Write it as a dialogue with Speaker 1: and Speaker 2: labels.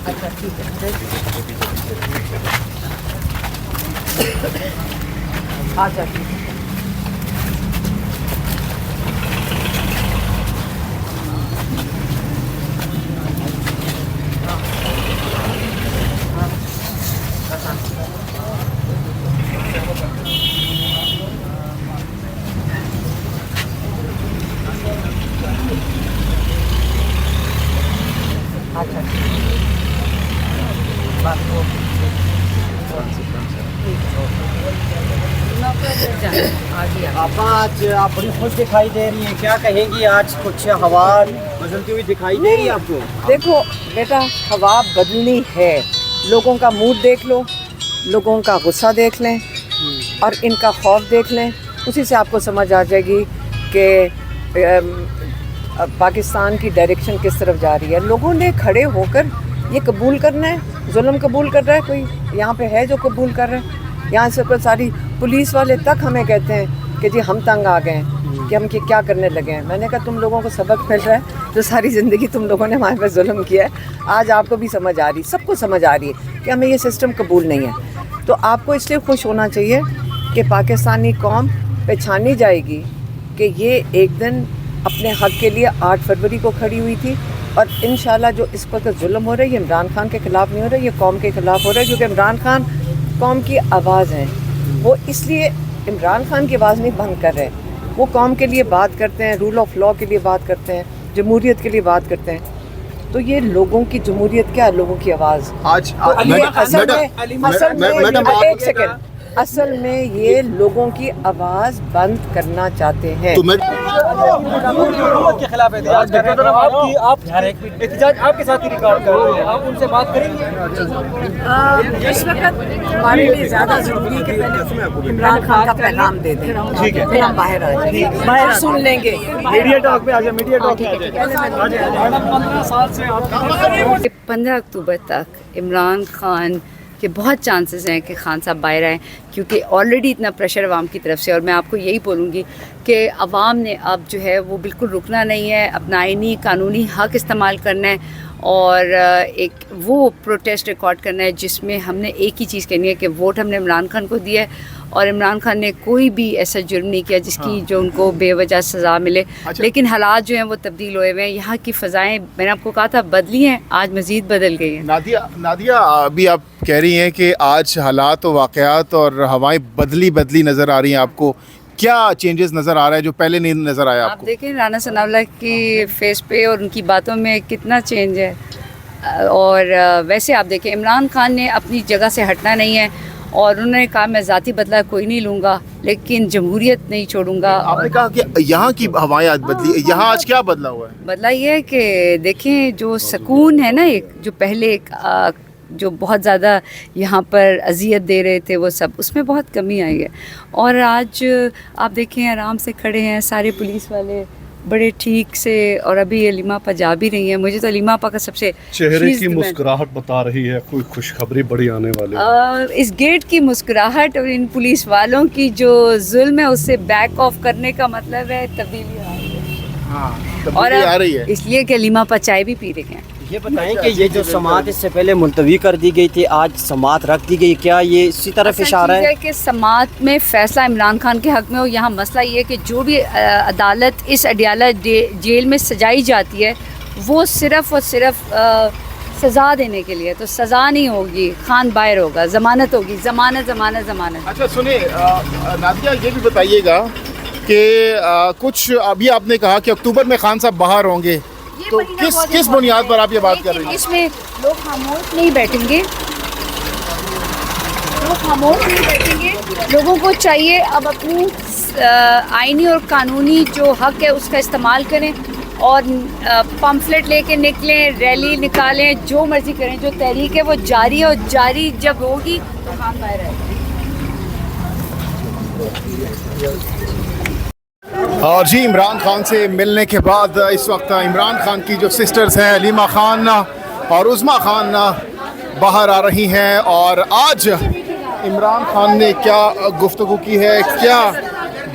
Speaker 1: اچھا ٹھیک ہے. اچھا ٹھیک ہے. اچھا
Speaker 2: آج آپ بڑی خوش دکھائی دے رہی ہیں, کیا کہیں گی؟ آج کچھ ہوا بدلتی ہوئی دکھائی دے رہی ہے آپ کو؟
Speaker 1: دیکھو بیٹا, ہوا بدلنی ہے. لوگوں کا موڈ دیکھ لو, لوگوں کا غصہ دیکھ لیں اور ان کا خوف دیکھ لیں, اسی سے آپ کو سمجھ آ جائے گی کہ پاکستان کی ڈائریکشن کس طرف جا رہی ہے. لوگوں نے کھڑے ہو کر یہ قبول کرنا ہے, ظلم قبول کر رہا ہے. کوئی یہاں پہ ہے جو قبول کر رہا ہے؟ یہاں سے کوئی ساری پولیس والے تک ہمیں کہتے ہیں کہ جی ہم تنگ آ گئے ہیں کہ ہم کیا کرنے لگے ہیں. میں نے کہا تم لوگوں کو سبق مل رہا ہے, جو ساری زندگی تم لوگوں نے ہمارے پہ ظلم کیا ہے, آج آپ کو بھی سمجھ آ رہی, سب کو سمجھ آ رہی ہے کہ ہمیں یہ سسٹم قبول نہیں ہے. تو آپ کو اس لیے خوش ہونا چاہیے کہ پاکستانی قوم پہچانی جائے گی کہ یہ ایک دن اپنے حق کے لیے 8 فروری کو کھڑی ہوئی تھی. اور انشاءاللہ جو اس وقت ظلم ہو رہا ہے یہ عمران خان کے خلاف نہیں ہو رہا ہے, یہ قوم کے خلاف ہو رہا ہے, کیونکہ عمران خان قوم کی آواز ہے. وہ اس لیے عمران خان کی آواز نہیں بند کر رہے, وہ قوم کے لیے بات کرتے ہیں, رول آف لاء کے لیے بات کرتے ہیں, جمہوریت کے لیے بات کرتے ہیں. تو یہ لوگوں کی جمہوریت کیا ہے؟ لوگوں کی آواز.
Speaker 3: آج
Speaker 1: اصل میں یہ لوگوں کی آواز بند کرنا چاہتے ہیں.
Speaker 2: حکومت کے خلاف احتجاج کر رہے ہیں, آپ احتجاج آپ کے ساتھ ہی ریکارڈ کر رہے ہیں, آپ ان سے بات کریں گے؟
Speaker 1: اس وقت ہمارے لیے زیادہ ضروری ہے کہ پہلے عمران خان کا پیغام دے دیں,
Speaker 2: ٹھیک ہے,
Speaker 1: پھر ہم باہر آ جائیں, باہر سن لیں گے.
Speaker 2: میڈیا ٹاک پہ آ جائیں, میڈیا ٹاک پہ آ جائیں. 15 سال سے آپ
Speaker 4: 15 اکتوبر تک عمران خان کہ بہت چانسز ہیں کہ خان صاحب باہر آئیں, کیونکہ آلریڈی اتنا پریشر عوام کی طرف سے. اور میں آپ کو یہی بولوں گی کہ عوام نے اب جو ہے وہ بالکل رکنا نہیں ہے, اپنا آئینی قانونی حق استعمال کرنا ہے اور ایک وہ پروٹیسٹ ریکارڈ کرنا ہے جس میں ہم نے ایک ہی چیز کہنی ہے کہ ووٹ ہم نے عمران خان کو دیا ہے, اور عمران خان نے کوئی بھی ایسا جرم نہیں کیا جس کی جو ان کو بے وجہ سزا ملے. لیکن حالات جو ہیں وہ تبدیل ہوئے ہوئے ہیں, یہاں کی فضائیں میں نے آپ کو کہا تھا بدلی ہیں, آج مزید بدل گئی ہیں.
Speaker 3: نادیہ ابھی آپ کہہ رہی ہیں کہ آج حالات و واقعات اور ہوائیں بدلی نظر آ رہی ہیں آپ کو, کیا چینجز نظر آ رہا ہے جو پہلے نہیں نظر آیا آپ کو؟
Speaker 4: دیکھیں رانا ثناء اللہ کی فیس پہ اور ان کی باتوں میں کتنا چینج ہے. اور ویسے آپ دیکھیں عمران خان نے اپنی جگہ سے ہٹنا نہیں ہے, اور انہوں نے کہا میں ذاتی بدلہ کوئی نہیں لوں گا لیکن جمہوریت نہیں چھوڑوں گا.
Speaker 3: آپ نے کہا کہ یہاں کی ہوائیں آج بدلی, یہاں آج کیا بدلا ہوا ہے؟
Speaker 4: بدلا یہ ہے کہ دیکھیں جو سکون ہے نا, ایک جو پہلے ایک جو بہت زیادہ یہاں پر اذیت دے رہے تھے وہ سب, اس میں بہت کمی آئی ہے. اور آج آپ دیکھیں آرام سے کھڑے ہیں سارے پولیس والے بڑے ٹھیک سے, اور ابھی علیمہ آپا جا بھی رہی ہیں. مجھے تو علیمہ آپا کا سب سے
Speaker 5: چہرے کی مسکراہٹ بتا رہی ہے کوئی خوشخبری بڑی آنے والی ہے.
Speaker 4: اس گیٹ کی مسکراہٹ اور ان پولیس والوں کی جو ظلم ہے اس سے بیک آف کرنے کا مطلب ہے تبدیلی آ رہی ہے. اور اس لیے کہ علیمہ آپا چائے بھی پی رہے ہیں.
Speaker 2: یہ بتائیں کہ یہ جو سماعت اس سے پہلے ملتوی کر دی گئی تھی, آج سماعت رکھ دی گئی, کیا یہ اسی طرف اشارہ ہے
Speaker 4: کہ سماعت میں فیصلہ عمران خان کے حق میں ہو؟ یہاں مسئلہ یہ ہے کہ جو بھی عدالت اس اڈیالہ جیل میں سجائی جاتی ہے وہ صرف اور صرف سزا دینے کے لیے, تو سزا نہیں ہوگی, خان باہر ہوگا, ضمانت ہوگی, ضمانت.
Speaker 3: اچھا سنیں نادیہ, یہ بھی بتائیے گا کہ کچھ ابھی آپ نے کہا کہ اکتوبر میں خان صاحب باہر ہوں گے, تو کس بنیاد پر آپ یہ بات کر رہی ہیں؟
Speaker 4: اس میں لوگ خاموش نہیں بیٹھیں گے, لوگوں کو چاہیے اب اپنی آئینی اور قانونی جو حق ہے اس کا استعمال کریں, اور پمفلٹ لے کے نکلیں, ریلی نکالیں, جو مرضی کریں. جو تحریک ہے وہ جاری ہے, اور جاری جب ہوگی تو خان باہر آئے گا.
Speaker 3: اور جی عمران خان سے ملنے کے بعد اس وقت عمران خان کی جو سسٹرز ہیں علیمہ خان اور عظمیٰ خان باہر آ رہی ہیں, اور آج عمران خان نے کیا گفتگو کی ہے, کیا